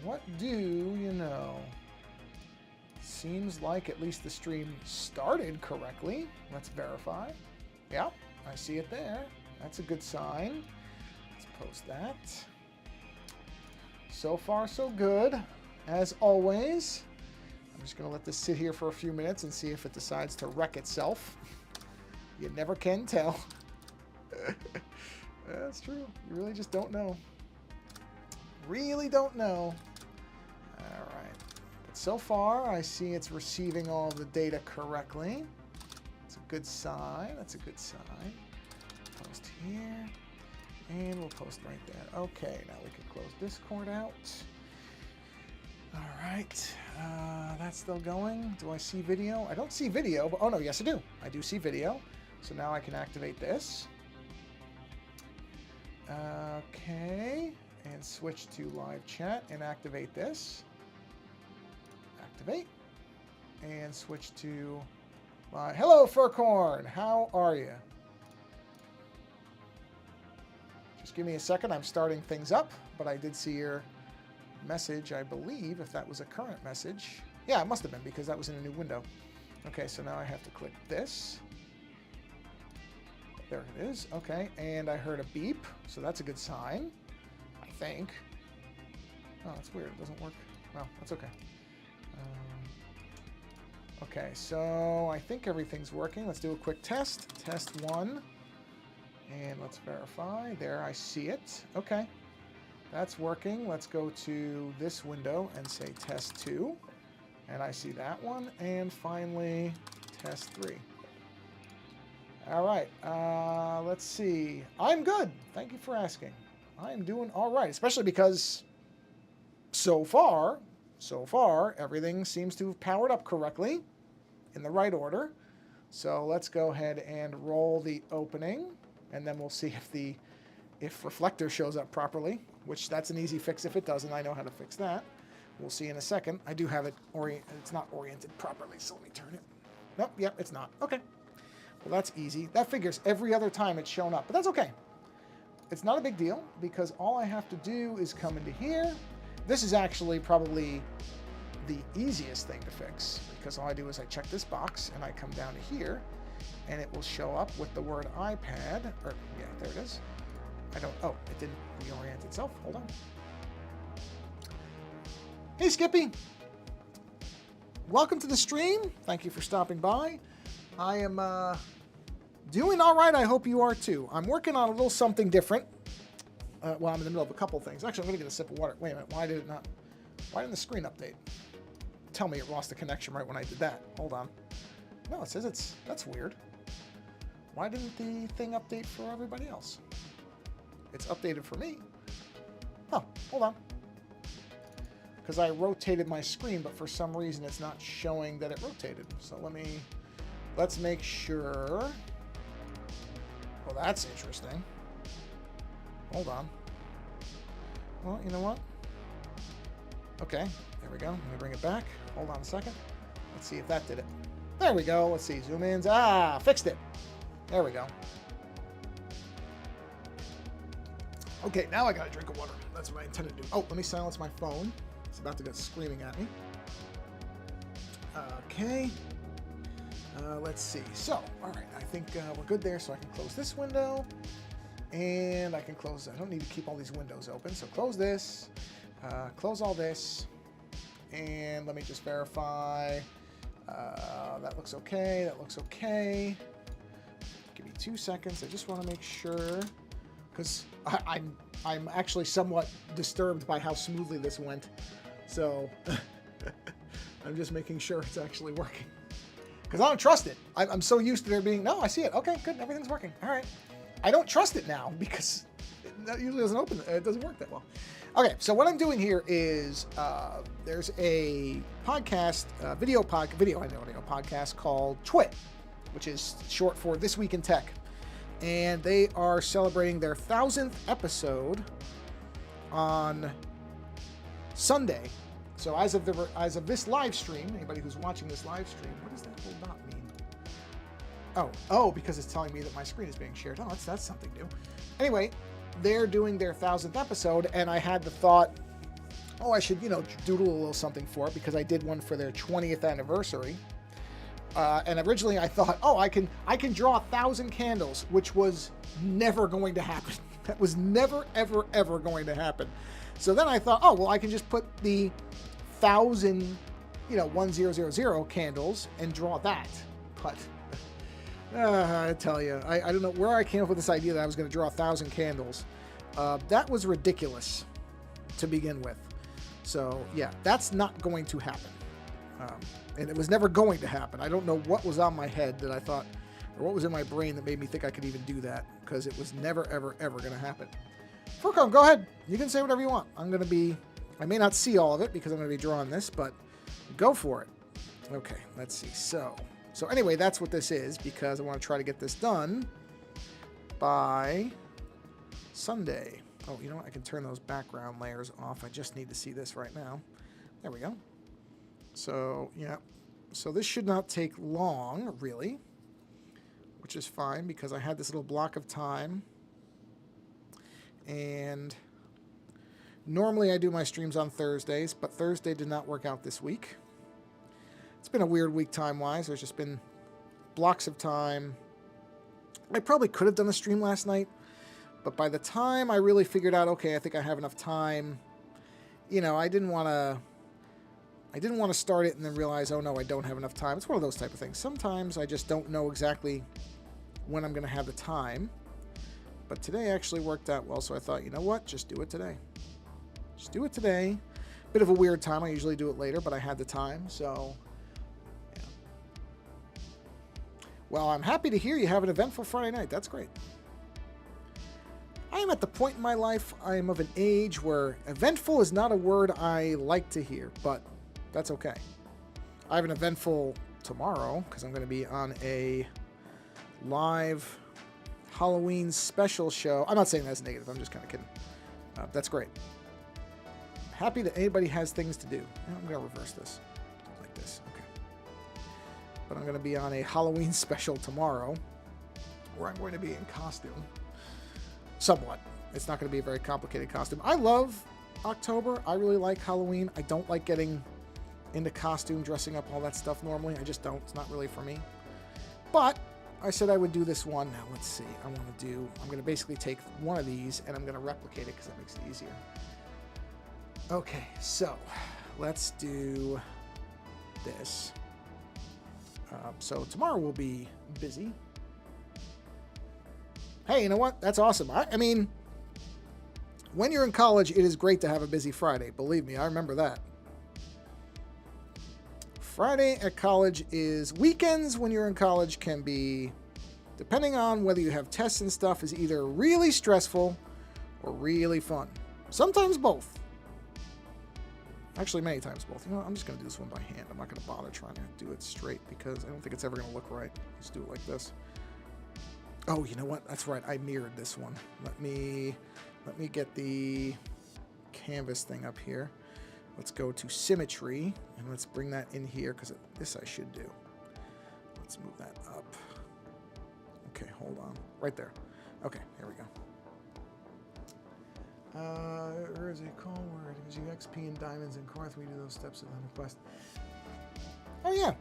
What do you know? Seems like at least the stream started correctly. Let's verify. Yeah, I see it there. That's a good sign. Let's post that. So far, so good. As always, I'm just going to let this sit here for a few minutes and see if it decides to wreck itself. You never can tell. That's true. You really just don't know. Really don't know. All right. But so far, I see it's receiving all the data correctly. That's a good sign. That's a good sign. Post here. And we'll post right there. Okay, now we can close Discord out. All right. That's still going. Do I see video? I don't see video, but oh no, yes I do. I do see video. So now I can activate this. Okay. And switch to live chat and activate this. Activate. And switch to live. Hello, Furcorn. How are you? Just give me a second. I'm starting things up, but I did see your message, I believe, if that was a current message. Yeah, it must have been because that was in a new window. Okay, so now I have to click this. There it is. Okay, and I heard a beep, so that's a good sign. I think. Oh, that's weird. It doesn't work. Well, that's okay. Okay, so I think everything's working. Let's do a quick test. Test 1. And let's verify. There, I see it. Okay. That's working. Let's go to this window and say test 2. And I see that one. And finally, test 3. All right. Let's see. I'm good. Thank you for asking. I am doing all right, especially because so far, everything seems to have powered up correctly in the right order. So let's go ahead and roll the opening, and then we'll see if reflector shows up properly, which that's an easy fix if it doesn't. I know how to fix that. We'll see in a second. I do have it it's not oriented properly, so let me turn it. Nope, yep, it's not. Okay. Well, that's easy. That figures every other time it's shown up, but that's okay. It's not a big deal because all I have to do is come into here. This is actually probably the easiest thing to fix because all I do is I check this box and I come down to here and it will show up with the word iPad. Or yeah, there it is. Oh, it didn't reorient itself. Hold on. Hey, Skippy. Welcome to the stream. Thank you for stopping by. I am doing all right. I hope you are too. I'm working on a little something different. Well, I'm in the middle of a couple things. Actually, I'm going to get a sip of water. Wait a minute. Why didn't the screen update? Tell me it lost the connection right when I did that. Hold on. No, it says that's weird. Why didn't the thing update for everybody else? It's updated for me. Oh, hold on. Because I rotated my screen, but for some reason it's not showing that it rotated. So let's make sure. Well, that's interesting. Hold on. Well, you know what? Okay, there we go. Let me bring it back. Hold on a second. Let's see if that did it. There we go. Let's see. Zoom ins. Ah, fixed it. There we go. Okay, now I got a drink of water. That's what I intended to do. Oh, let me silence my phone. It's about to go screaming at me. Okay. Let's see. So, all right. I think we're good there. So I can close this window. And I can close. I don't need to keep all these windows open. So close this. Close all this. And let me just verify. That looks okay. That looks okay. Give me 2 seconds. I just want to make sure. Because I'm actually somewhat disturbed by how smoothly this went. So I'm just making sure it's actually working. Because I don't trust it. I'm so used to there being, no, I see it. Okay, good. Everything's working. All right. I don't trust it now because it usually doesn't open. It doesn't work that well. Okay, so what I'm doing here is there's a podcast, video podcast called Twit, which is short for This Week in Tech. And they are celebrating their 1,000th episode on Sunday. So as of this live stream, anybody who's watching this live stream, what does that little dot mean? Oh, because it's telling me that my screen is being shared. Oh, that's something new. Anyway, they're doing their 1,000th episode, and I had the thought, oh, I should, doodle a little something for it because I did one for their 20th anniversary. And originally I thought, oh, I can draw 1,000 candles, which was never going to happen. That was never, ever, ever going to happen. So then I thought, oh, well, I can just put the 1,000, 1000 candles and draw that. But I tell you, I don't know where I came up with this idea that I was going to draw 1,000 candles. That was ridiculous to begin with. So yeah, that's not going to happen. And it was never going to happen. I don't know what was on my head that I thought, or what was in my brain that made me think I could even do that, because it was never, ever, ever going to happen. Furcom, go ahead. You can say whatever you want. I may not see all of it because I'm going to be drawing this, but go for it. Okay, let's see. So anyway, that's what this is, because I want to try to get this done by Sunday. Oh, you know what? I can turn those background layers off. I just need to see this right now. There we go. So, yeah. So this should not take long, really, which is fine because I had this little block of time. And normally I do my streams on Thursdays, but Thursday did not work out this week. It's been a weird week time-wise. There's just been blocks of time. I probably could have done a stream last night, but by the time I really figured out, okay, I think I have enough time, I didn't want to start it and then realize, oh no, I don't have enough time. It's one of those type of things. Sometimes I just don't know exactly when I'm going to have the time. But today actually worked out well, so I thought, you know what? Just do it today. Just do it today. Bit of a weird time. I usually do it later, but I had the time, so yeah. Well, I'm happy to hear you have an eventful Friday night. That's great. I am at the point in my life, I am of an age where eventful is not a word I like to hear, but that's okay. I have an eventful tomorrow because I'm going to be on a live Halloween special show. I'm not saying that's negative. I'm just kind of kidding. That's great. I'm happy that anybody has things to do. I'm going to reverse this like this. Okay. But I'm going to be on a Halloween special tomorrow where I'm going to be in costume. Somewhat. It's not going to be a very complicated costume. I love October. I really like Halloween. I don't like getting into costume, dressing up, all that stuff normally. I just don't. It's not really for me. But I said I would do this one. Now, let's see. I'm going to basically take one of these and I'm going to replicate it because that makes it easier. Okay, so let's do this. So tomorrow we'll be busy. Hey, you know what? That's awesome. I mean, when you're in college, it is great to have a busy Friday. Believe me, I remember that. Friday at college is weekends when you're in college can be, depending on whether you have tests and stuff, is either really stressful or really fun. Sometimes both. Actually, many times both. You know what? I'm just going to do this one by hand. I'm not going to bother trying to do it straight because I don't think it's ever going to look right. Let's do it like this. Oh, you know what? That's right. I mirrored this one. Let me get the canvas thing up here. Let's go to symmetry, and let's bring that in here, because this I should do. Let's move that up. Okay, hold on. Right there. Okay, here we go. Where is it called? Where it gives you XP and diamonds and coins. We do those steps in the quest. Oh, yeah.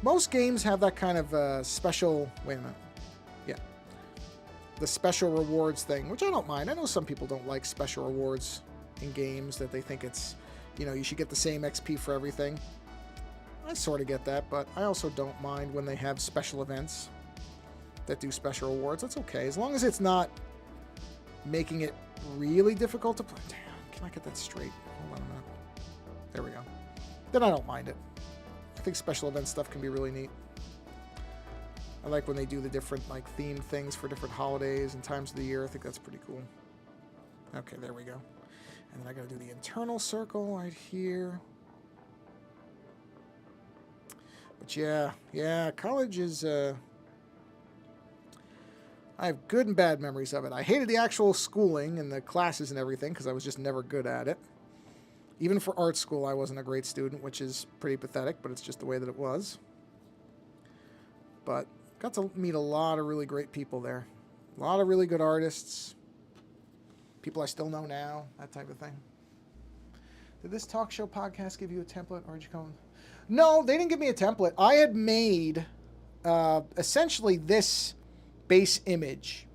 Most games have that kind of special... Wait a minute. Yeah. The special rewards thing, which I don't mind. I know some people don't like special rewards in games, that they think it's... you should get the same XP for everything. I sort of get that, but I also don't mind when they have special events that do special rewards. That's okay, as long as it's not making it really difficult to play. Damn, can I get that straight? Hold on a minute. There we go. Then I don't mind it. I think special event stuff can be really neat. I like when they do the different themed things for different holidays and times of the year. I think that's pretty cool. Okay, there we go. And then I got to do the internal circle right here. But yeah, college is... I have good and bad memories of it. I hated the actual schooling and the classes and everything because I was just never good at it. Even for art school, I wasn't a great student, which is pretty pathetic, but it's just the way that it was. But got to meet a lot of really great people there. A lot of really good artists. People I still know now, that type of thing. Did this talk show podcast give you a template, or did you come? No, they didn't give me a template. I had made essentially this base image.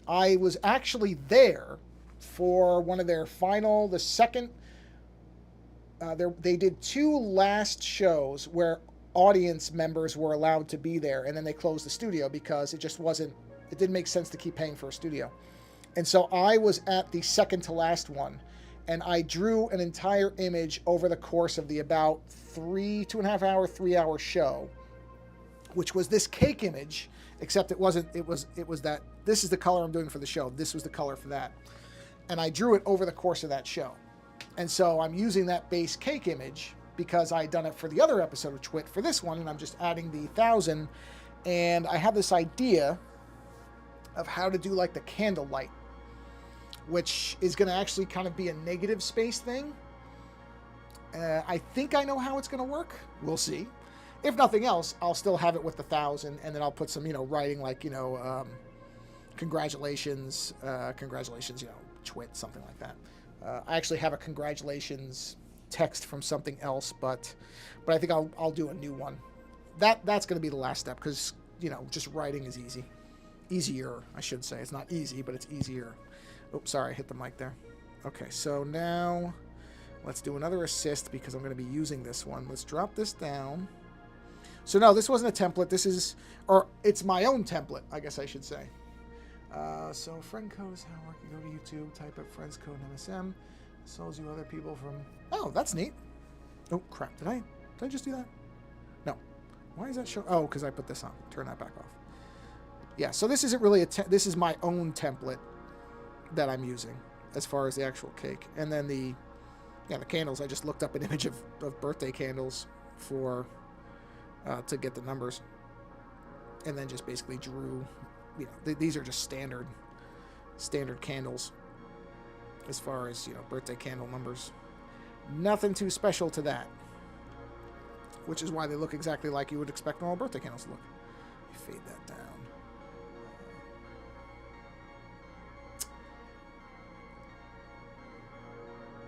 I was actually there for one of their final, the second. They did 2 last shows where audience members were allowed to be there, and then they closed the studio because it just wasn't. It didn't make sense to keep paying for a studio. And so I was at the second to last one, and I drew an entire image over the course of the about 2.5 hour, 3 hour show, which was this cake image, except it wasn't, it was that, this is the color I'm doing for the show. This was the color for that. And I drew it over the course of that show. And so I'm using that base cake image because I had done it for the other episode of Twit for this one, and I'm just adding the 1,000. And I have this idea of how to do like the candle light, which is going to actually kind of be a negative space thing. I think I know how it's going to work. We'll see. If nothing else, I'll still have it with the 1,000, and then I'll put some, writing like, congratulations, Twit, something like that. I actually have a congratulations text from something else, but I think I'll do a new one. That's going to be the last step because, just writing is easy. Easier, I should say. It's not easy, but it's easier. Oops, sorry, I hit the mic there. Okay, so now let's do another assist because I'm going to be using this one. Let's drop this down. So no, this wasn't a template. This is, or it's my own template, I guess I should say. So friend code is how it works. You go to YouTube, type up friends code in MSM. Shows you other people from... Oh, that's neat. Oh, crap. Did I just do that? No. Why is that show? Oh, because I put this on. Turn that back off. Yeah, so this isn't really this is my own template that I'm using as far as the actual cake. And then the candles, I just looked up an image of birthday candles for to get the numbers. And then just basically drew, these are just standard candles as far as, birthday candle numbers. Nothing too special to that. Which is why they look exactly like you would expect normal birthday candles to look. Fade that down.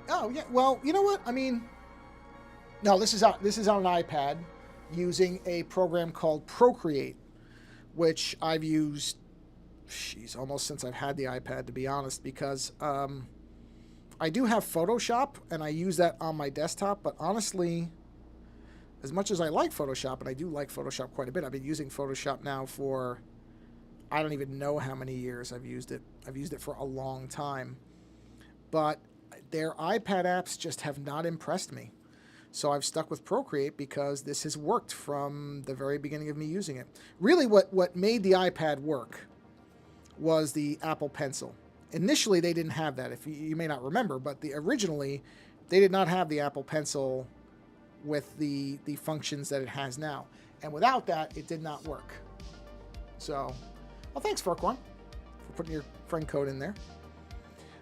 Oh, yeah. Well, you know what? I mean, no, this is on an iPad using a program called Procreate, which I've used, almost since I've had the iPad, to be honest, because I do have Photoshop, and I use that on my desktop, but honestly, as much as I like Photoshop, and I do like Photoshop quite a bit, I've been using Photoshop now for, I don't even know how many years I've used it. I've used it for a long time, but their iPad apps just have not impressed me. So I've stuck with Procreate because this has worked from the very beginning of me using it. Really, what made the iPad work was the Apple Pencil. Initially, they didn't have that. If you may not remember, but originally, they did not have the Apple Pencil with the functions that it has now. And without that, it did not work. So, well, thanks, Furquan, for putting your friend code in there.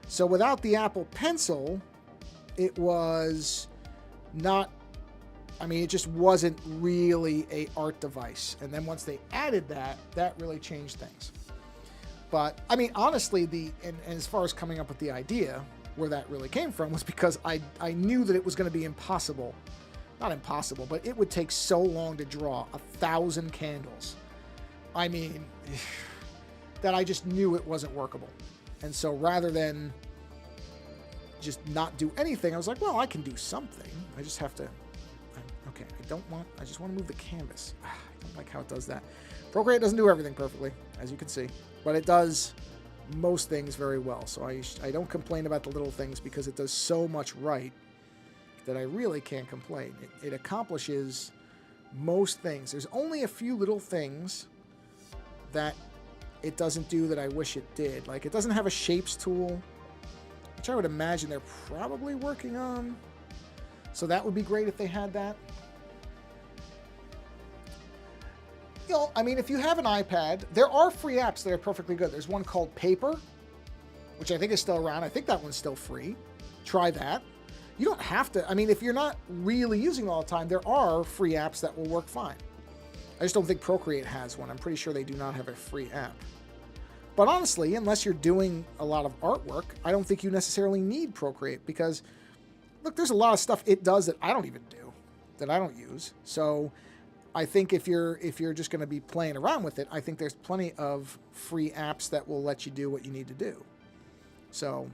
So without the Apple Pencil, it was not, it just wasn't really a art device. And then once they added that really changed things. But, honestly, and as far as coming up with the idea, where that really came from was because I knew that it was going to be impossible. Not impossible, but it would take so long to draw 1,000 candles. That I just knew it wasn't workable. And so rather than just not do anything, I was like, well, I can do something. I just have to, okay, I just want to move the canvas. I don't like how it does that. Procreate doesn't do everything perfectly, as you can see, but it does most things very well. So I don't complain about the little things because it does so much right that I really can't complain. It accomplishes most things. There's only a few little things that it doesn't do that I wish it did. Like, it doesn't have a shapes tool, which I would imagine they're probably working on. So that would be great if they had that. If you have an iPad, there are free apps that are perfectly good. There's one called Paper, which I think is still around. I think that one's still free. Try that. You don't have to. If you're not really using it all the time, there are free apps that will work fine. I just don't think Procreate has one. I'm pretty sure they do not have a free app. But honestly, unless you're doing a lot of artwork, I don't think you necessarily need Procreate because look, there's a lot of stuff it does that I don't even do, that I don't use. So I think if you're just going to be playing around with it, I think there's plenty of free apps that will let you do what you need to do. So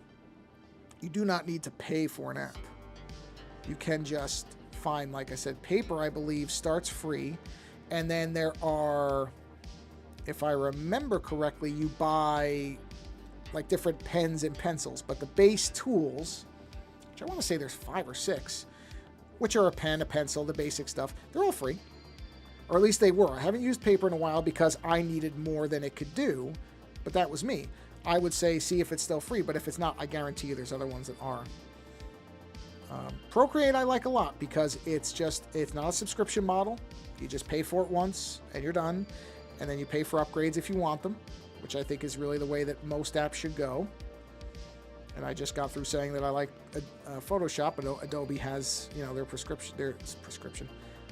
you do not need to pay for an app. You can just find, like I said, Paper, I believe, starts free. And then there are, if I remember correctly, you buy like different pens and pencils. But the base tools, which I want to say there's 5 or 6, which are a pen, a pencil, the basic stuff, they're all free. Or at least they were. I haven't used Paper in a while because I needed more than it could do. But that was me. I would say see if it's still free. But if it's not, I guarantee you there's other ones that are. Procreate I like a lot because it's not a subscription model. You just pay for it once and you're done. And then you pay for upgrades if you want them, which I think is really the way that most apps should go. And I just got through saying that I like Photoshop. Adobe has, you know, their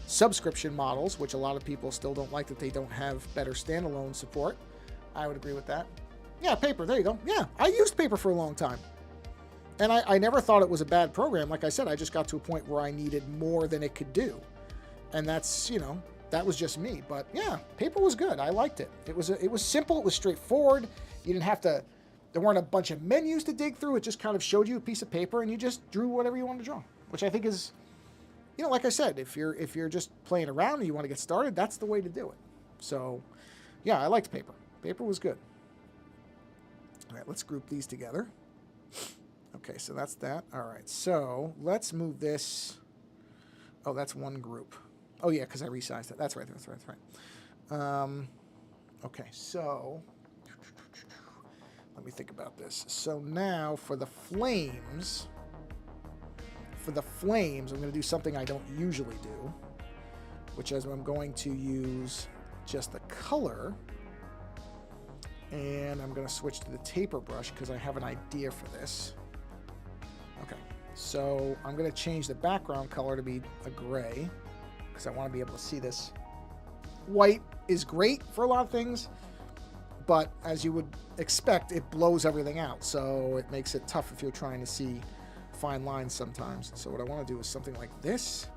subscription models, which a lot of people still don't like, that they don't have better standalone support. I would agree with that. Yeah, Paper, there you go. Yeah, I used Paper for a long time. And I never thought it was a bad program. Like I said, I just got to a point where I needed more than it could do. And that's, you know, that was just me. But yeah, Paper was good. I liked it. It was simple. It was straightforward. You didn't have to, there weren't a bunch of menus to dig through. It just kind of showed you a piece of paper and you just drew whatever you wanted to draw, which I think is, you know, like I said, if you're just playing around and you want to get started, that's the way to do it. So yeah, I liked Paper. Paper was good. All right, let's group these together. Okay, so that's that. All right, so let's move this. Oh, that's one group. Oh, yeah, because I resized it. That's right. Okay, so let me think about this. So now for the flames, I'm going to do something I don't usually do, which is I'm going to use just the color, and I'm going to switch to the taper brush because I have an idea for this. Okay, so I'm going to change the background color to be a gray because I want to be able to see this. White is great for a lot of things, but as you would expect, it blows everything out, so it makes it tough if you're trying to see fine lines sometimes. So what I want to do is something like this.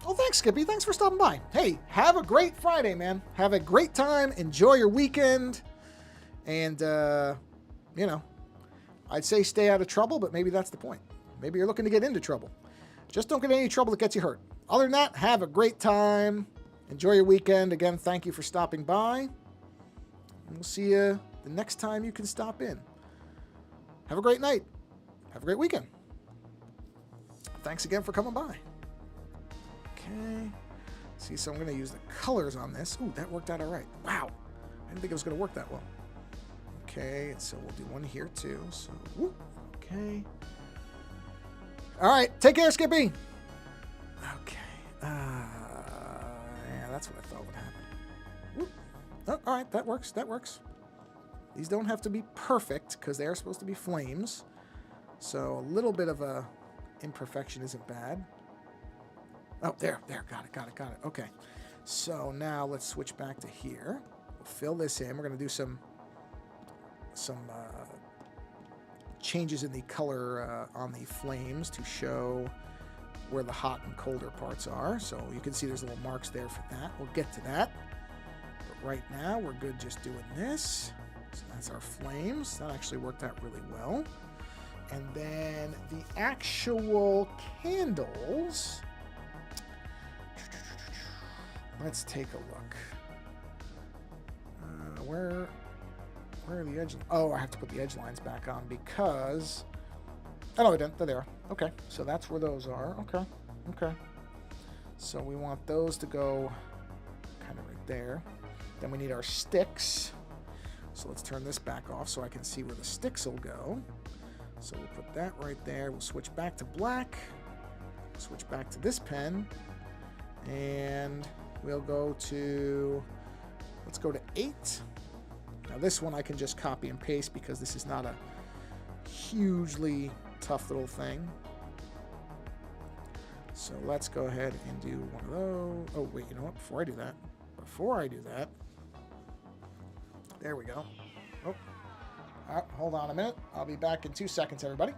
Oh, thanks, Skippy. Thanks for stopping by. Hey, have a great Friday, man. Have a great time. Enjoy your weekend. And, you know, I'd say stay out of trouble, but maybe that's the point. Maybe you're looking to get into trouble. Just don't get in any trouble that gets you hurt. Other than that, have a great time. Enjoy your weekend. Again, thank you for stopping by. And we'll see you the next time you can stop in. Have a great night. Have a great weekend. Thanks again for coming by. Okay. See, so I'm going to use the colors on this. Ooh, that worked out all right. Wow. I didn't think it was going to work that well. Okay, so we'll do one here too. So, whoop. Okay. All right, take care, Skippy. Okay. Yeah, that's what I thought would happen. Whoop. Oh, all right, that works. That works. These don't have to be perfect because they are supposed to be flames. So a little bit of a imperfection isn't bad. Oh, there. Got it. Okay. So now let's switch back to here. We'll fill this in. We're going to do some changes in the color on the flames to show where the hot and colder parts are. So you can see there's little marks there for that. We'll get to that. But right now we're good just doing this. So that's our flames. That actually worked out really well. And then the actual candles. Let's take a look. Where are the edge? Oh, I have to put the edge lines back on because. Oh no, I didn't. There they are. Okay, so that's where those are. Okay. So we want those to go kind of right there. Then we need our sticks. So let's turn this back off so I can see where the sticks will go. So we'll put that right there. We'll switch back to black. Switch back to this pen. And we'll go to, let's go to 8. Now this one I can just copy and paste because this is not a hugely tough little thing. So let's go ahead and do one of those. Oh, wait, you know what? Before I do that, there we go. Oh, Hold on a minute. I'll be back in 2 seconds, everybody.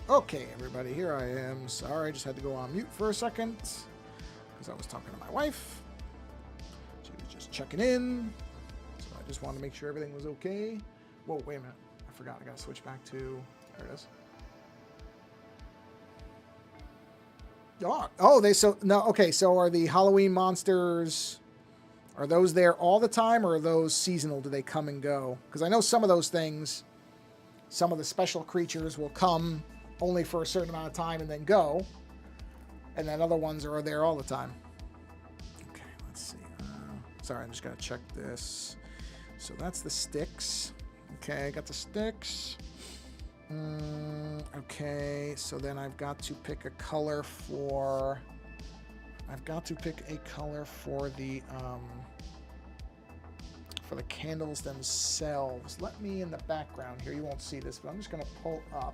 Okay, everybody, here I am. Sorry, I just had to go on mute for a second because I was talking to my wife. She was just checking in. So I just wanted to make sure everything was okay. Whoa, wait a minute. I forgot. I got to switch back to... There it is. Oh, okay, so are the Halloween monsters... Are those there all the time, or are those seasonal? Do they come and go? Because I know some of those things, some of the special creatures will come only for a certain amount of time and then go. And then other ones are there all the time. Okay, let's see. Sorry, I just got to check this. So that's the sticks. Okay, I got the sticks. Okay, so then I've got to pick a color for... for the candles themselves. Let me, in the background here, you won't see this, but I'm just going to pull up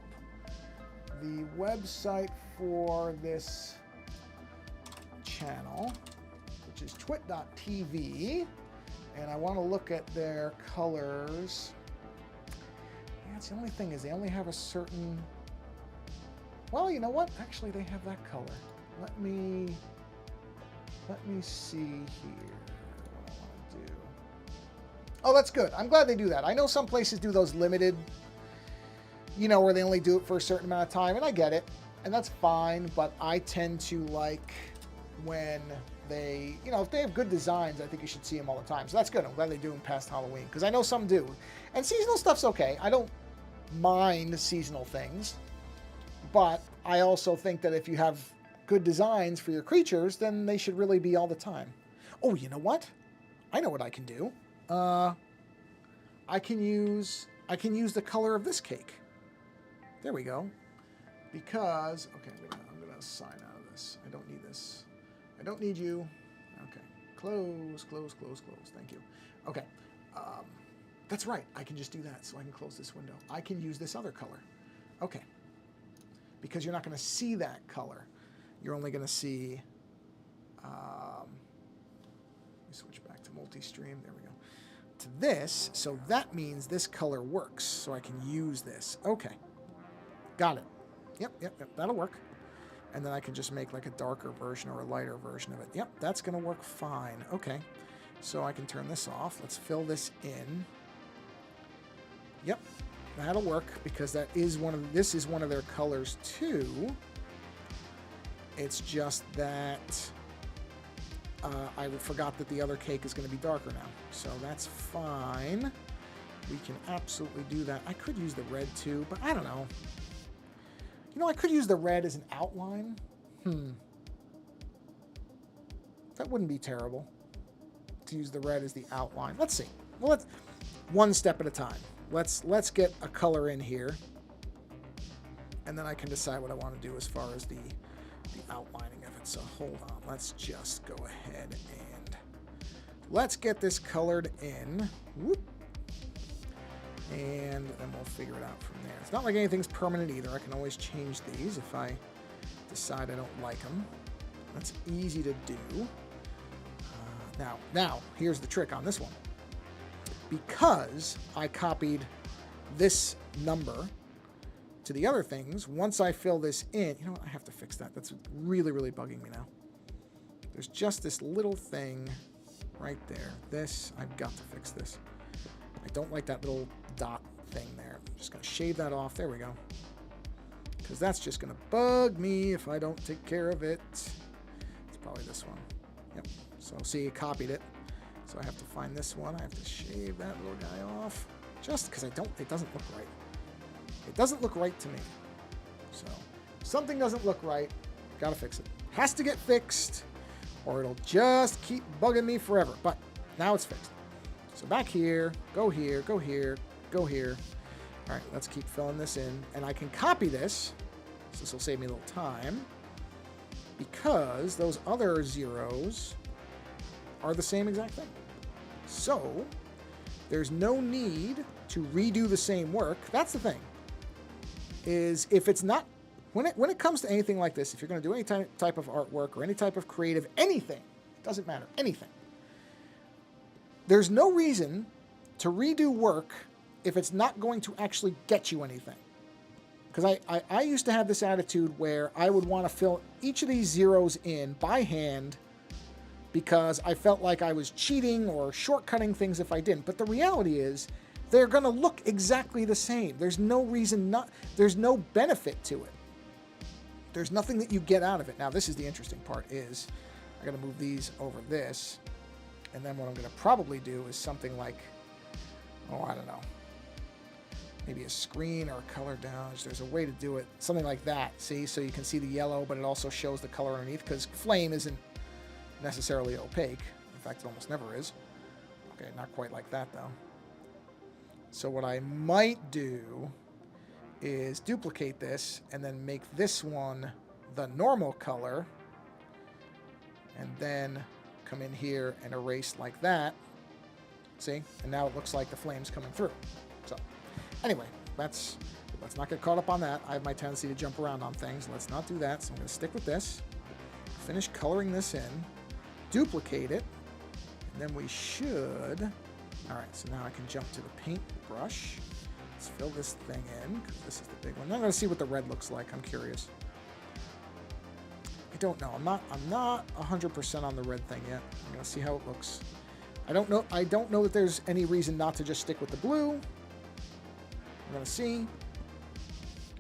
the website for this channel, which is twit.tv, and I want to look at their colors. Yeah, it's the only thing is they only have a certain... Well, you know what? Actually, they have that color. Let me see here what I want to do. Oh, that's good. I'm glad they do that. I know some places do those limited, you know, where they only do it for a certain amount of time, and I get it, and that's fine, but I tend to like when they, you know, if they have good designs, I think you should see them all the time. So that's good. I'm glad they do them past Halloween, because I know some do. And seasonal stuff's okay. I don't mind seasonal things, but I also think that if you have good designs for your creatures, then they should really be all the time. Oh, you know what? I know what I can do. I can use the color of this cake. There we go. Because, okay, I'm gonna sign out of this. I don't need this. I don't need you. Okay, close. Thank you. Okay, that's right. I can just do that, so I can close this window. I can use this other color. Okay, because you're not going to see that color. You're only going to see. Let me switch back to multi-stream. There we go. to this, so that means this color works, so I can use this. Okay. Got it. Yep, that'll work. And then I can just make like a darker version or a lighter version of it. Yep, that's going to work fine. Okay. So I can turn this off. Let's fill this in. Yep, that'll work because this is one of their colors too. It's just that I forgot that the other cake is going to be darker now. So that's fine. We can absolutely do that. I could use the red too, but I don't know. You know, I could use the red as an outline. That wouldn't be terrible to use the red as the outline. Let's see. Well, let's one step at a time. Let's get a color in here, and then I can decide what I want to do as far as the outlining of it. So hold on. Let's just go ahead and let's get this colored in. Whoop. And then we'll figure it out from there. It's not like anything's permanent either. I can always change these if I decide I don't like them. That's easy to do. Now, here's the trick on this one. Because I copied this number to the other things, once I fill this in, you know what? I have to fix that. That's really, really bugging me now. There's just this little thing right there. I've got to fix this. I don't like that little dot thing there. I'm just going to shave that off. There we go. Because that's just going to bug me if I don't take care of it. It's probably this one. Yep. So see, I copied it. So I have to find this one. I have to shave that little guy off. Just because it doesn't look right. It doesn't look right to me. So if something doesn't look right, gotta fix it. Has to get fixed, or it'll just keep bugging me forever. But now it's fixed. So back here, go here, go here, go here. All right, let's keep filling this in. And I can copy this. So this will save me a little time. Because those other zeros are the same exact thing. So there's no need to redo the same work. That's the thing. Is if it's not, when it comes to anything like this, if you're going to do any type of artwork or any type of creative, anything, it doesn't matter, anything. There's no reason to redo work if it's not going to actually get you anything. Because I used to have this attitude where I would want to fill each of these zeros in by hand because I felt like I was cheating or shortcutting things if I didn't. But the reality is they're going to look exactly the same. There's no reason there's no benefit to it. There's nothing that you get out of it. Now, this is the interesting part is I got to move these over this. And then what I'm going to probably do is something like, oh, I don't know. Maybe a screen or a color down. There's a way to do it. Something like that. See? So you can see the yellow, but it also shows the color underneath because flame isn't necessarily opaque. In fact, it almost never is. Okay, not quite like that, though. So what I might do is duplicate this and then make this one the normal color. And then come in here and erase like that. See? And now it looks like the flame's coming through. So anyway, let's not get caught up on that. I have my tendency to jump around on things. Let's not do that. So I'm going to stick with this. Finish coloring this in. Duplicate it. And then we should... All right, so now I can jump to the paint brush. Let's fill this thing in, because this is the big one. I'm going to see what the red looks like. I'm curious. I don't know. I'm not 100% on the red thing yet. I'm going to see how it looks. I don't know that there's any reason not to just stick with the blue. I'm going to see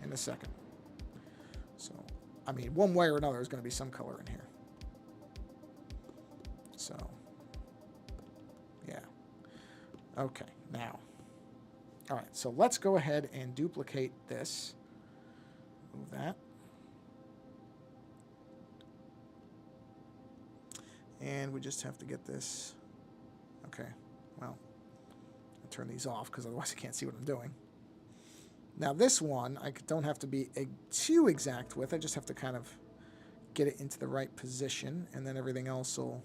in a second. So, I mean, one way or another, there's going to be some color in here. So, yeah. Okay, now. All right, so let's go ahead and duplicate this. Move that. And we just have to get this. Okay, well, I'll turn these off because otherwise I can't see what I'm doing. Now this one, I don't have to be too exact with. I just have to kind of get it into the right position, and then everything else will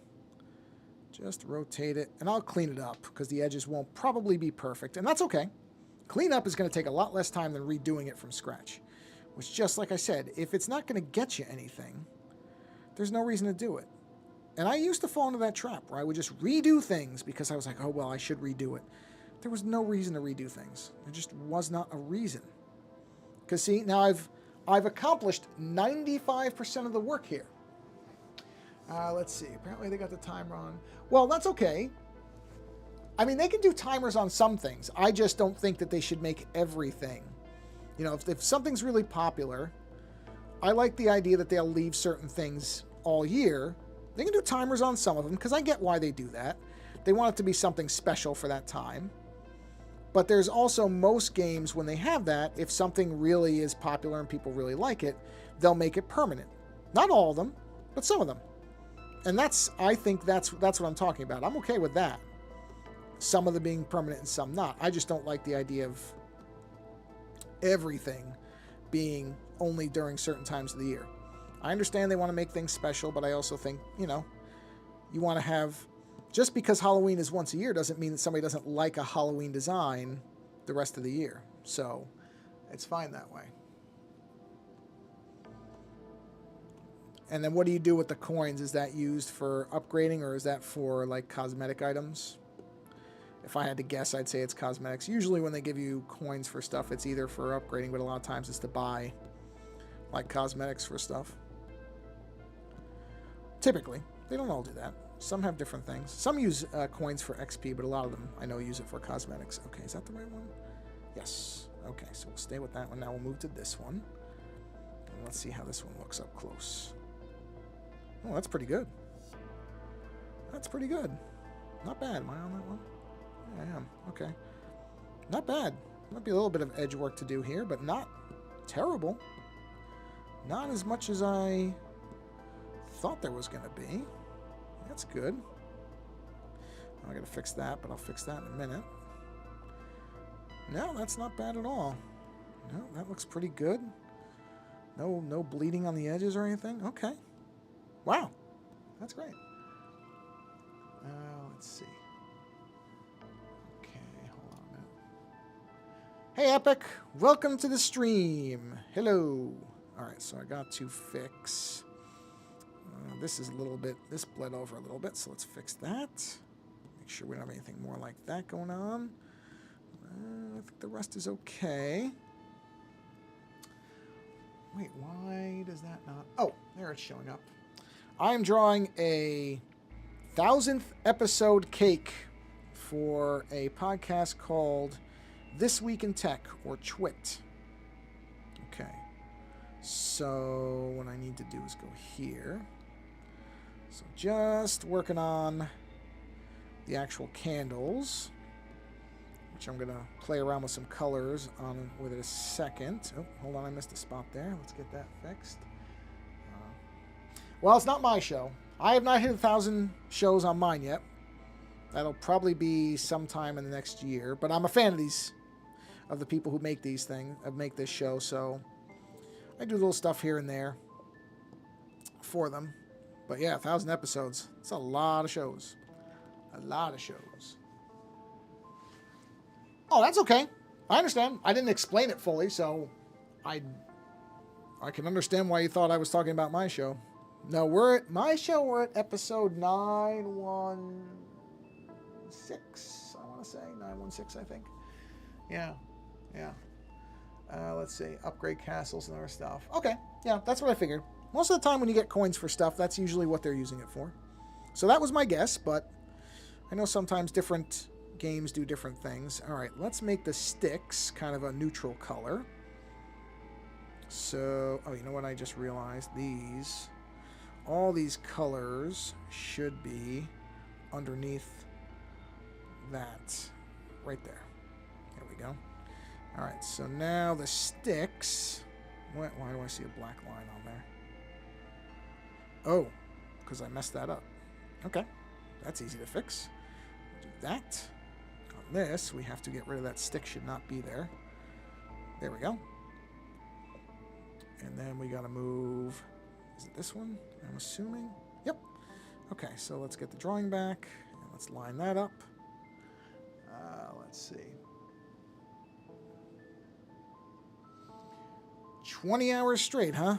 just rotate it. And I'll clean it up because the edges won't probably be perfect, and that's okay. Cleanup is going to take a lot less time than redoing it from scratch, which, just like I said, if it's not going to get you anything, there's no reason to do it. And I used to fall into that trap where I would just redo things because I was like, oh, well, I should redo it. There was no reason to redo things. There just was not a reason. Because, see, now I've accomplished 95% of the work here. Let's see. Apparently they got the timer on. Well, that's okay. I mean, they can do timers on some things. I just don't think that they should make everything. You know, if something's really popular, I like the idea that they'll leave certain things all year. They can do timers on some of them, because I get why they do that. They want it to be something special for that time. But there's also most games when they have that, if something really is popular and people really like it, they'll make it permanent. Not all of them, but some of them. And I think that's what I'm talking about. I'm okay with that. Some of them being permanent and some not. I just don't like the idea of everything being only during certain times of the year. I understand they want to make things special, but I also think, you know, you want to have... Just because Halloween is once a year doesn't mean that somebody doesn't like a Halloween design the rest of the year. So, it's fine that way. And then what do you do with the coins? Is that used for upgrading, or is that for, like, cosmetic items? If I had to guess, I'd say it's cosmetics. Usually when they give you coins for stuff, it's either for upgrading, but a lot of times it's to buy, like, cosmetics for stuff. Typically. They don't all do that. Some have different things. Some use coins for XP, but a lot of them, I know, use it for cosmetics. Okay, is that the right one? Yes. Okay, so we'll stay with that one. Now we'll move to this one. And let's see how this one looks up close. Oh, that's pretty good. That's pretty good. Not bad. Am I on that one? Yeah, I am. Okay. Not bad. Might be a little bit of edge work to do here, but not terrible. Not as much as I thought there was going to be. That's good. I got to fix that, but I'll fix that in a minute. No, that's not bad at all. No, that looks pretty good. No bleeding on the edges or anything. Okay. Wow. That's great. Let's see. Okay, hold on a minute. Hey, Epic. Welcome to the stream. Hello. All right, so I got to fix... this is a little bit... This bled over a little bit, so let's fix that. Make sure we don't have anything more like that going on. I think the rest is okay. Wait, why does that not... Oh, there it's showing up. I'm drawing a 1000th episode cake for a podcast called This Week in Tech, or CHWIT. Okay. So what I need to do is go here. So just working on the actual candles, which I'm going to play around with some colors on with it a second. Oh, hold on, I missed a spot there. Let's get that fixed. Well, it's not my show. I have not hit 1,000 shows on mine yet. That'll probably be sometime in the next year. But I'm a fan of the people who make these things, make this show. So I do little stuff here and there for them. But yeah, 1,000 episodes. It's a lot of shows. A lot of shows. Oh, that's okay. I understand. I didn't explain it fully, so I can understand why you thought I was talking about my show. No, we're at episode 916, I want to say. 916, I think. Yeah. Let's see. Upgrade castles and other stuff. Okay. Yeah, that's what I figured. Most of the time when you get coins for stuff, that's usually what they're using it for. So that was my guess, but I know sometimes different games do different things. All right, let's make the sticks kind of a neutral color. So, oh, you know what I just realized? All these colors should be underneath that right there. There we go. All right, so now the sticks. Why do I see a black line on there? Oh, because I messed that up. Okay, that's easy to fix. Do that. On this, we have to get rid of that stick. Should not be there. There we go. And then we got to move... Is it this one? I'm assuming. Yep. Okay, so let's get the drawing back. And let's line that up. Let's see. 20 hours straight, huh?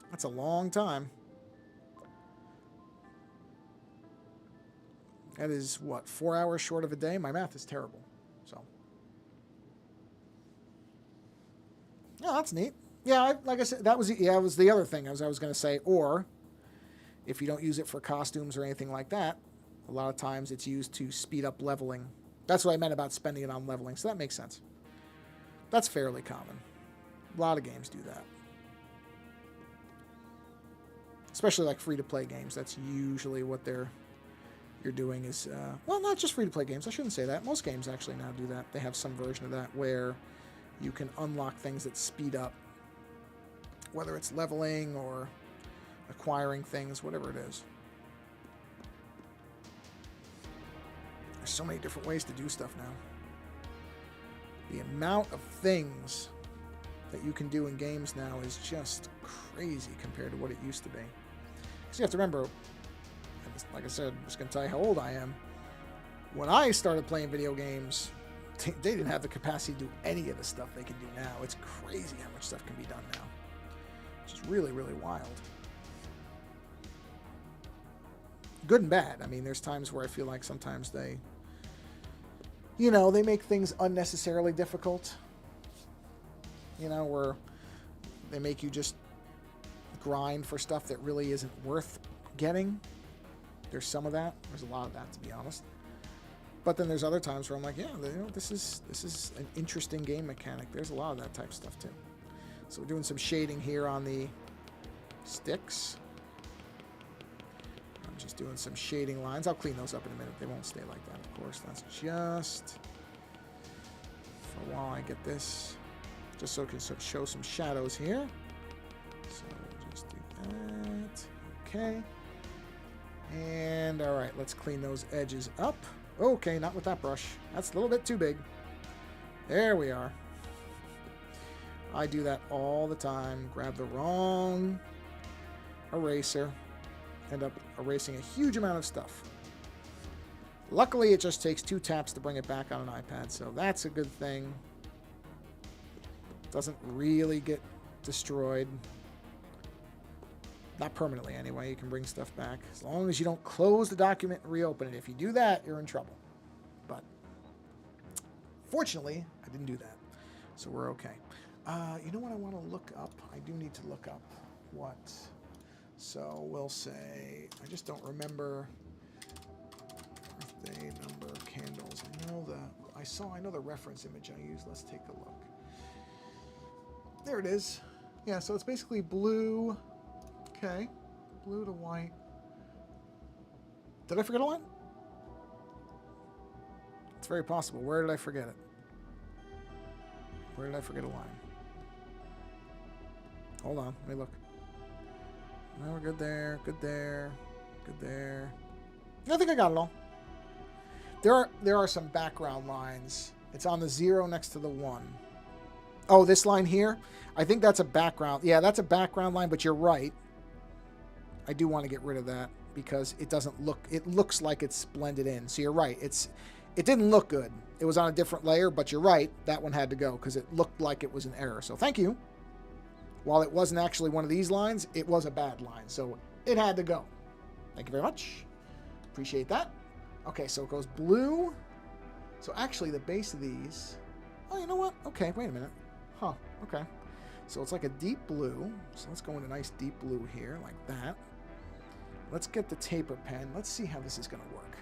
That's a long time. That is, what, 4 hours short of a day? My math is terrible. So. Yeah, that's neat. Yeah, like I said, that was the other thing I was going to say. Or, if you don't use it for costumes or anything like that, a lot of times it's used to speed up leveling. That's what I meant about spending it on leveling, so that makes sense. That's fairly common. A lot of games do that. Especially like free-to-play games. That's usually what you're doing is... well, not just free-to-play games. I shouldn't say that. Most games actually now do that. They have some version of that where you can unlock things that speed up. Whether it's leveling or acquiring things, whatever it is. There's so many different ways to do stuff now. The amount of things that you can do in games now is just crazy compared to what it used to be. Because you have to remember, like I said, I'm just going to tell you how old I am. When I started playing video games, they didn't have the capacity to do any of the stuff they can do now. It's crazy how much stuff can be done now. Which is really, really wild. Good and bad. I mean, there's times where I feel like sometimes they make things unnecessarily difficult. Where they make you just grind for stuff that really isn't worth getting. There's some of that. There's a lot of that, to be honest. But then there's other times where I'm like, yeah, this is an interesting game mechanic. There's a lot of that type of stuff, too. So we're doing some shading here on the sticks. I'm just doing some shading lines. I'll clean those up in a minute. They won't stay like that, of course. That's just for while I get this. Just so it can show some shadows here. So just do that. Okay. And all right, let's clean those edges up. Okay, not with that brush. That's a little bit too big. There we are. I do that all the time. Grab the wrong eraser. End up erasing a huge amount of stuff. Luckily, it just takes 2 taps to bring it back on an iPad, so that's a good thing. Doesn't really get destroyed. Not permanently, anyway. You can bring stuff back. As long as you don't close the document and reopen it. If you do that, you're in trouble. But fortunately, I didn't do that. So we're okay. You know what I want to look up? I do need to look up what. So we'll say, I just don't remember birthday number candles. I know the reference image I used. Let's take a look. There it is. Yeah, so it's basically blue. Okay. Blue to white. Did I forget a line? It's very possible. Where did I forget it? Where did I forget a line? Hold on. Let me look. No, we're good there. Good there. Good there. I think I got it all. There are some background lines. It's on the 0 next to the 1. Oh, this line here? I think that's a background. Yeah, that's a background line, but you're right. I do want to get rid of that because it doesn't look... It looks like it's blended in. So you're right. It didn't look good. It was on a different layer, but you're right. That one had to go because it looked like it was an error. So thank you. While it wasn't actually one of these lines, it was a bad line. So it had to go. Thank you very much. Appreciate that. Okay, so it goes blue. So actually, the base of these... Oh, you know what? Okay, wait a minute. Huh, okay. So it's like a deep blue. So let's go into nice deep blue here, like that. Let's get the taper pen. Let's see how this is going to work.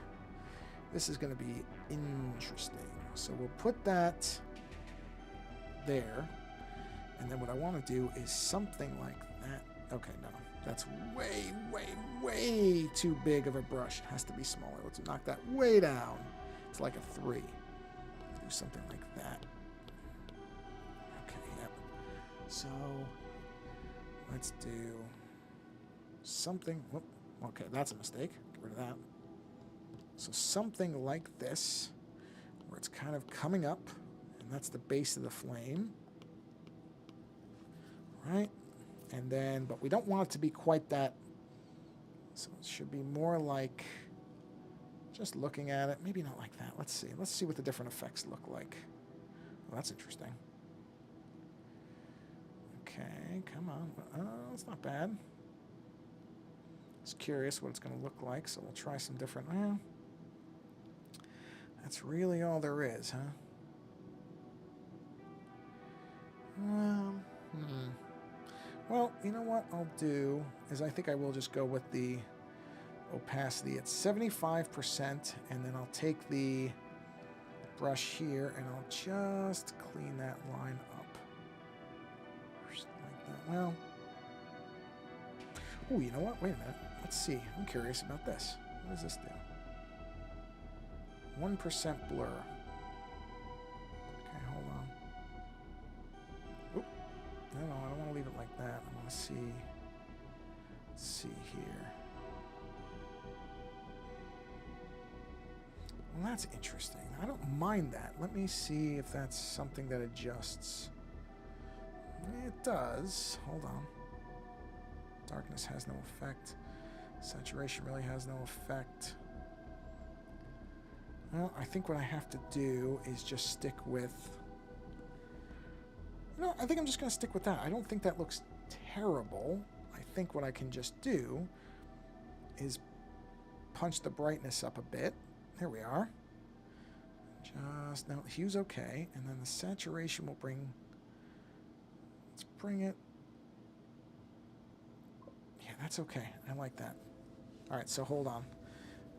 This is going to be interesting. So we'll put that there. And then what I want to do is something like that. Okay, no. That's way, way, way too big of a brush. It has to be smaller. Let's knock that way down. It's like a 3. Do something like that. Okay, yep. So let's do something. Whoop, okay, that's a mistake. Get rid of that. So something like this, where it's kind of coming up, and that's the base of the flame. Right? And then, but we don't want it to be quite that. So it should be more like, just looking at it, maybe not like that. Let's see. Let's see what the different effects look like. Well, that's interesting. Okay, come on. Oh, it's not bad. Just curious what it's going to look like, so we'll try some different. That's really all there is, huh? Well, you know what I'll do is I think I will just go with the opacity at 75%, and then I'll take the brush here and I'll just clean that line up. Just like that. Well, oh, you know what? Wait a minute. Let's see. I'm curious about this. What does this do? 1% blur. Okay, hold on. Oop. No, I don't want to leave it like that. I want to see. Let's see here. Well, that's interesting. I don't mind that. Let me see if that's something that adjusts. It does. Hold on. Darkness has no effect. Saturation really has no effect. Well, I think what I have to do is just stick with... No, I think I'm just going to stick with that. I don't think that looks terrible. I think what I can just do is punch the brightness up a bit. There we are. Just now, the hue's okay, and then the saturation will bring. Let's bring it. Yeah, that's okay. I like that. All right, so hold on.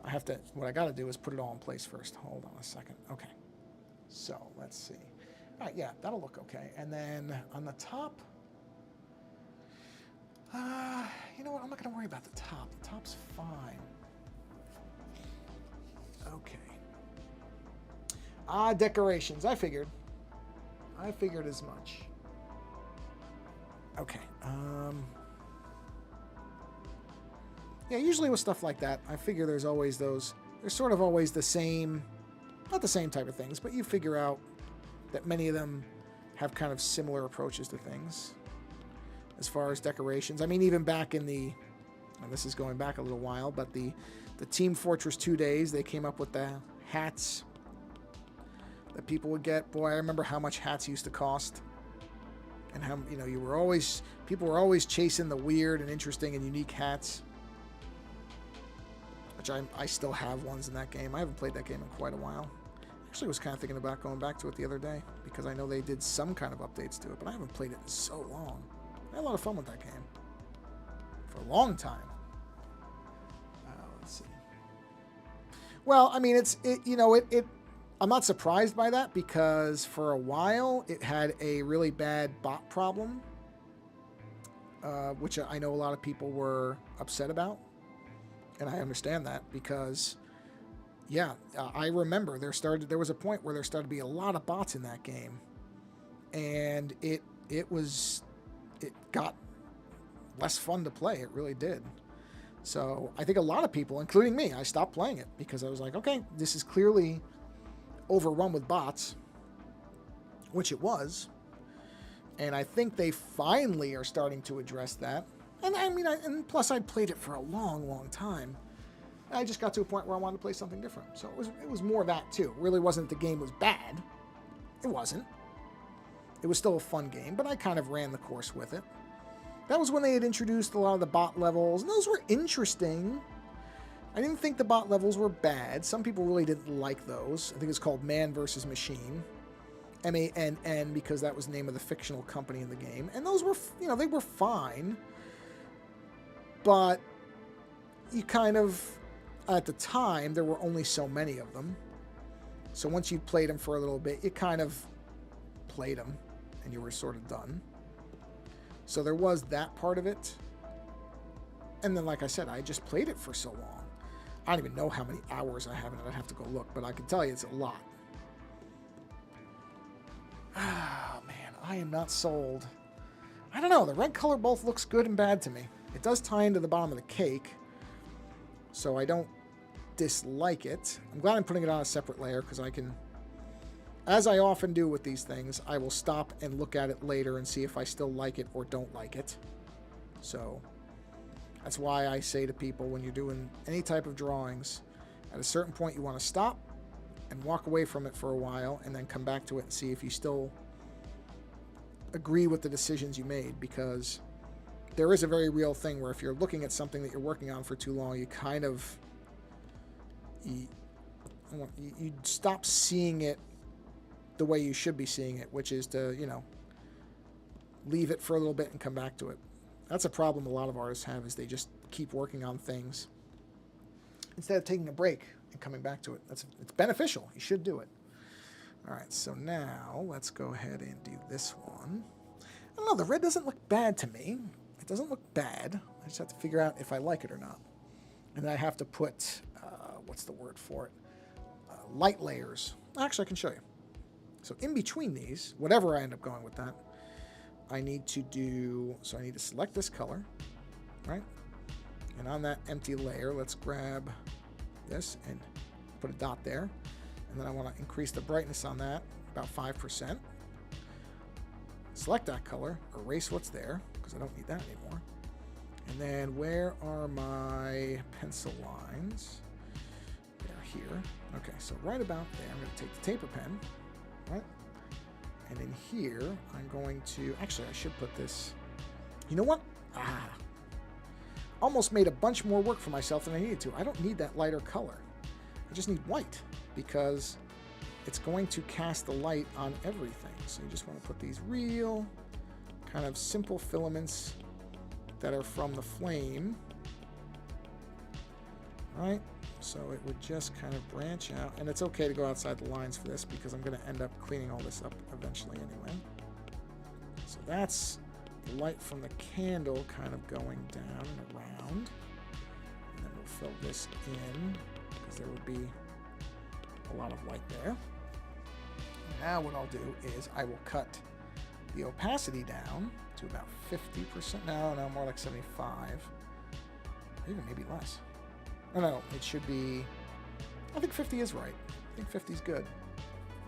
I have to. What I got to do is put it all in place first. Hold on a second. Okay. So let's see. All right, yeah, that'll look okay. And then on the top. You know what? I'm not going to worry about the top. The top's fine. Okay. Decorations. I figured as much. Okay. Yeah, usually with stuff like that, I figure there's always those... There's sort of always the same... Not the same type of things, but you figure out that many of them have kind of similar approaches to things. As far as decorations. I mean, even back in the... And this is going back a little while, but the Team Fortress 2 days, they came up with the hats that people would get. Boy, I remember how much hats used to cost. And how, you know, people were always chasing the weird and interesting and unique hats. Which I still have ones in that game. I haven't played that game in quite a while. Actually, was kind of thinking about going back to it the other day, because I know they did some kind of updates to it, but I haven't played it in so long. I had a lot of fun with that game. For a long time. Let's see. Well, I mean, I'm not surprised by that, because for a while it had a really bad bot problem, which I know a lot of people were upset about, and I understand that, because, yeah, I remember there was a point where there started to be a lot of bots in that game, and it got less fun to play. It really did. So I think a lot of people, including me, I stopped playing it because I was like, okay, this is clearly overrun with bots, which it was. And I think they finally are starting to address that. And I mean, and plus I'd played it for a long, long time. I just got to a point where I wanted to play something different. So it was more that too. It really wasn't the game was bad. It wasn't. It was still a fun game, but I kind of ran the course with it. That was when they had introduced a lot of the bot levels, and those were interesting. I didn't think the bot levels were bad. Some people really didn't like those. I think it's called Man versus Machine. MANN, because that was the name of the fictional company in the game. And those were, they were fine. But you kind of, at the time, there were only so many of them. So once you played them for a little bit, you kind of played them, and you were sort of done. So there was that part of it. And then, like I said, I just played it for so long. I don't even know how many hours I have in it. I'd have to go look, but I can tell you it's a lot. Ah, man, I am not sold. I don't know. The red color both looks good and bad to me. It does tie into the bottom of the cake, so I don't dislike it. I'm glad I'm putting it on a separate layer, because I can... As I often do with these things, I will stop and look at it later and see if I still like it or don't like it. So that's why I say to people, when you're doing any type of drawings, at a certain point you want to stop and walk away from it for a while, and then come back to it and see if you still agree with the decisions you made, because there is a very real thing where if you're looking at something that you're working on for too long, you kind of... you stop seeing it the way you should be seeing it, which is to, leave it for a little bit and come back to it. That's a problem a lot of artists have, is they just keep working on things instead of taking a break and coming back to it. It's beneficial. You should do it. All right, so now let's go ahead and do this one. I don't know, the red doesn't look bad to me. It doesn't look bad. I just have to figure out if I like it or not. And then I have to put, what's the word for it? Light layers. Actually, I can show you. So in between these, whatever I end up going with that, I need to select this color, right? And on that empty layer, let's grab this and put a dot there. And then I want to increase the brightness on that about 5%. Select that color, erase what's there, because I don't need that anymore. And then where are my pencil lines? They're here. Okay, so right about there, I'm going to take the taper pen, right? And in here, I'm going to, actually, I should put this, you know what? Almost made a bunch more work for myself than I needed to. I don't need that lighter color. I just need white, because it's going to cast the light on everything. So you just want to put these real kind of simple filaments that are from the flame, right? So it would just kind of branch out, and it's okay to go outside the lines for this because I'm going to end up cleaning all this up eventually anyway. So that's the light from the candle kind of going down and around, and then we'll fill this in because there would be a lot of light there. Now what I'll do is I will cut the opacity down to about 50%. No, more like 75, or even maybe less. No, it should be, I think 50 is right. I think 50 is good.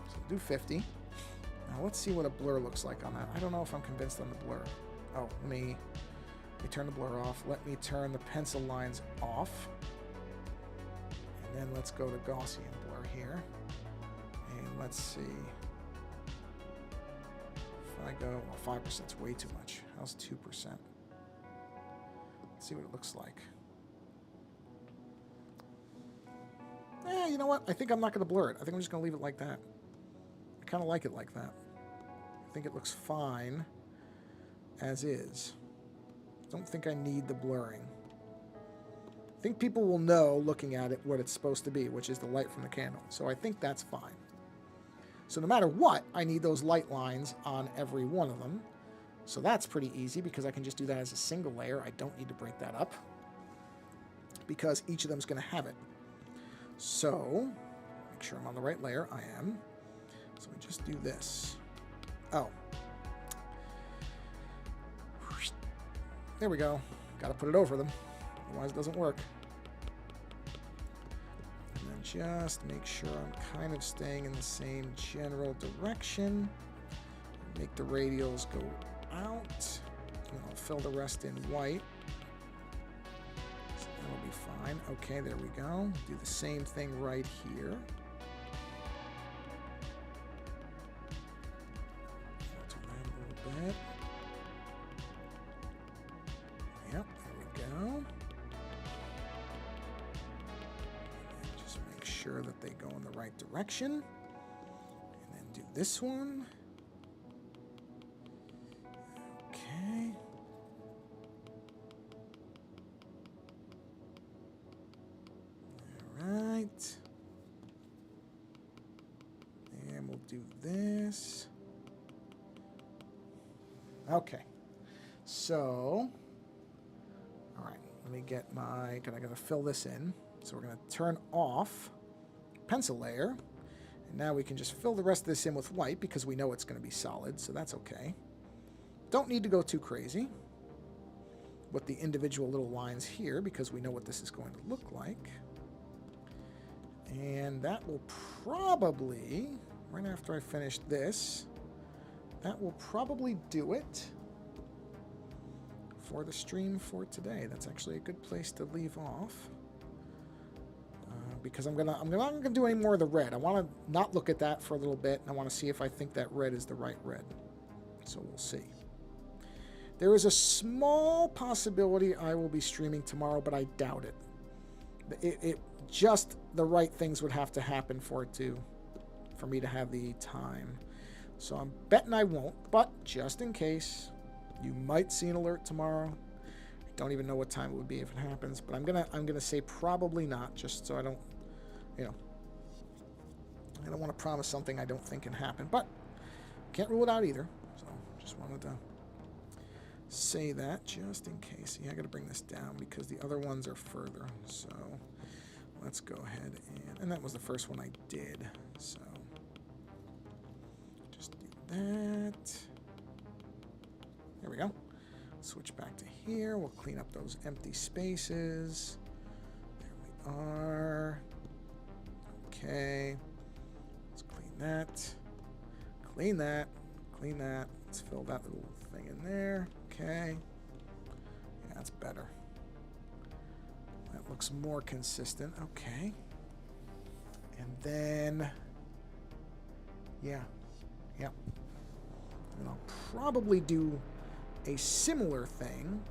So we'll do 50. Now let's see what a blur looks like on that. I don't know if I'm convinced on the blur. Oh, let me turn the blur off. Let me turn the pencil lines off. And then let's go to Gaussian blur here. And let's see. If I go, well, 5% is way too much. How's 2%? Let's see what it looks like. You know what? I think I'm not going to blur it. I think I'm just going to leave it like that. I kind of like it like that. I think it looks fine as is. Don't think I need the blurring. I think people will know, looking at it, what it's supposed to be, which is the light from the candle. So I think that's fine. So no matter what, I need those light lines on every one of them. So that's pretty easy because I can just do that as a single layer. I don't need to break that up because each of them is going to have it. So, make sure I'm on the right layer. I am. So we just do this. Oh. There we go. Got to put it over them. Otherwise it doesn't work. And then just make sure I'm kind of staying in the same general direction. Make the radials go out. And I'll fill the rest in white. That'll be fine. Okay, there we go. Do the same thing right here. Turn that a little bit. Yep, there we go. And just make sure that they go in the right direction. And then do this one. Okay. Right. And we'll do this. Okay. So, all right, let me get my, I gotta fill this in. So we're gonna turn off pencil layer. And now we can just fill the rest of this in with white because we know it's gonna be solid, so that's okay. Don't need to go too crazy with the individual little lines here because we know what this is going to look like. And that will probably, right after I finish this, that will probably do it for the stream for today. That's actually a good place to leave off because I'm not gonna do any more of the red. I want to not look at that for a little bit, and I want to see if I think that red is the right red. So we'll see. There is a small possibility I will be streaming tomorrow, but I doubt it. It just the right things would have to happen for me to have the time. So I'm betting I won't, but just in case, you might see an alert tomorrow. I don't even know what time it would be if it happens, but I'm gonna say probably not, just so I don't, I don't want to promise something I don't think can happen, but can't rule it out either. So just wanted to say that just in case. Yeah, I got to bring this down because the other ones are further. So let's go ahead and that was the first one I did. So just do that. There we go. Switch back to here. We'll clean up those empty spaces. There we are. Okay. Let's clean that. Clean that. Clean that. Let's fill that little thing in there. Okay. Yeah, that's better. That looks more consistent. Okay. And then, yeah. And I'll probably do a similar thing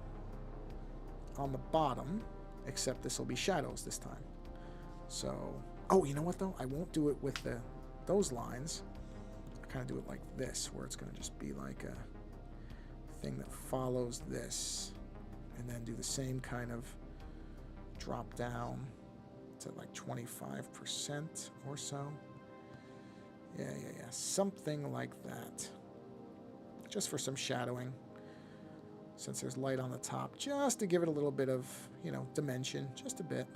on the bottom, except this will be shadows this time. So, oh, you know what though? I won't do it with those lines. I kind of do it like this, where it's going to just be like a thing that follows this, and then do the same kind of drop down to like 25% or so. Yeah, something like that. Just for some shadowing, since there's light on the top, just to give it a little bit of, dimension, just a bit.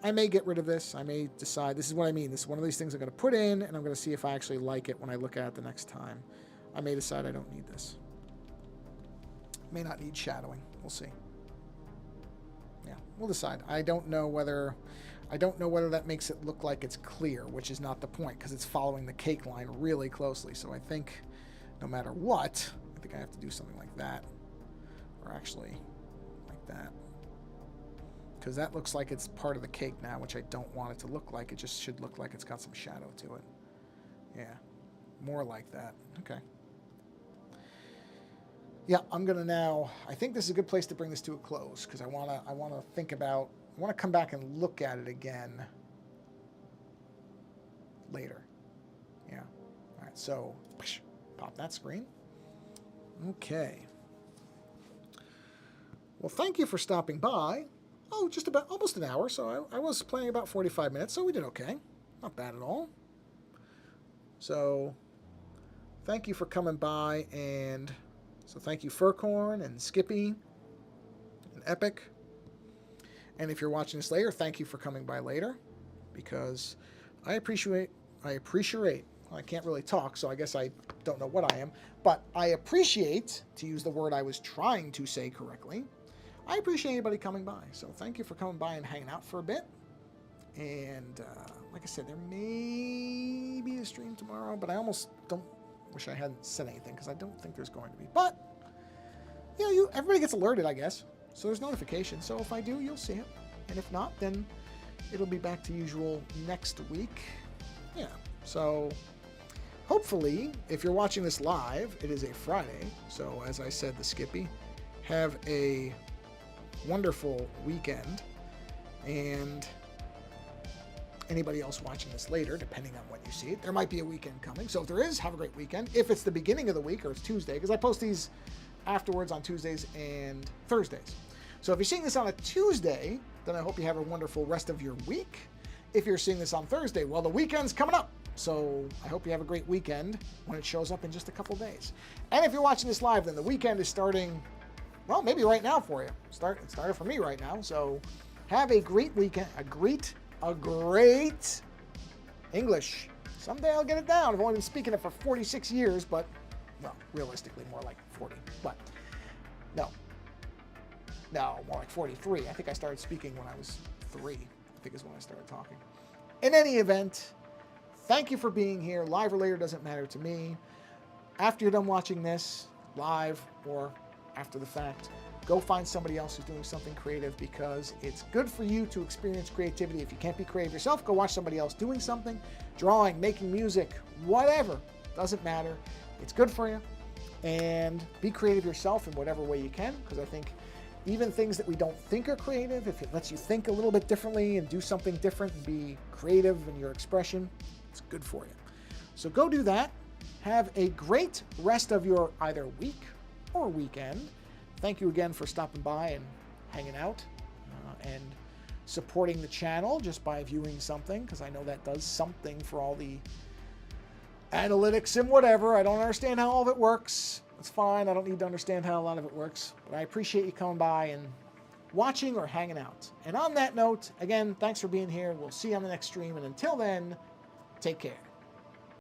I may get rid of this. I may decide, this is what I mean. This is one of these things I'm going to put in, and I'm going to see if I actually like it when I look at it the next time. I may decide I don't need this. May not need shadowing. We'll see. Yeah, we'll decide. I don't know whether that makes it look like it's clear, which is not the point, because it's following the cake line really closely. So I think no matter what, I think I have to do something like that, or actually like that, because that looks like it's part of the cake now, which I don't want it to look like. It just should look like it's got some shadow to it. Yeah, more like that. Okay. Yeah, I'm gonna now. I think this is a good place to bring this to a close, because I wanna think about. I want to come back and look at it again later. Yeah. All right. So pop that screen. Okay. Well, thank you for stopping by. Oh, just about almost an hour. So I was playing about 45 minutes. So we did okay. Not bad at all. So thank you for coming by. And so thank you, Furcorn and Skippy and Epic. And if you're watching this later, thank you for coming by later, because I appreciate, well, I can't really talk, so I guess I don't know what I am, but I appreciate, to use the word I was trying to say correctly, I appreciate anybody coming by. So thank you for coming by and hanging out for a bit. And like I said, there may be a stream tomorrow, but I almost don't wish I hadn't said anything, because I don't think there's going to be. But, everybody gets alerted, I guess. So there's notifications. So if I do, you'll see it. And if not, then it'll be back to usual next week. Yeah. So hopefully, if you're watching this live, it is a Friday. So as I said, the Skippy, have a wonderful weekend. And anybody else watching this later, depending on when you see it, there might be a weekend coming. So if there is, have a great weekend. If it's the beginning of the week or it's Tuesday, because I post these afterwards on Tuesdays and Thursdays. So if you're seeing this on a Tuesday, then I hope you have a wonderful rest of your week. If you're seeing this on Thursday, well, the weekend's coming up. So I hope you have a great weekend when it shows up in just a couple days. And if you're watching this live, then the weekend is starting, well, maybe right now for you. It started for me right now. So have a great weekend, a great English. Someday I'll get it down. I've only been speaking it for 46 years, but, well, realistically more like 40. But no, more like 43. I think I started speaking when I was 3. I think is when I started talking. In any event, thank you for being here. Live or later doesn't matter to me. After you're done watching this, live or after the fact, go find somebody else who's doing something creative, because it's good for you to experience creativity. If you can't be creative yourself, go watch somebody else doing something, drawing, making music, whatever. Doesn't matter. It's good for you. And be creative yourself in whatever way you can, because I think even things that we don't think are creative, if it lets you think a little bit differently and do something different and be creative in your expression, it's good for you. So go do that. Have a great rest of your either week or weekend. Thank you again for stopping by and hanging out and supporting the channel just by viewing something, because I know that does something for all the analytics and whatever. I don't understand how all of it works. It's fine. I don't need to understand how a lot of it works. But I appreciate you coming by and watching or hanging out. And on that note, again, thanks for being here. We'll see you on the next stream. And until then, take care.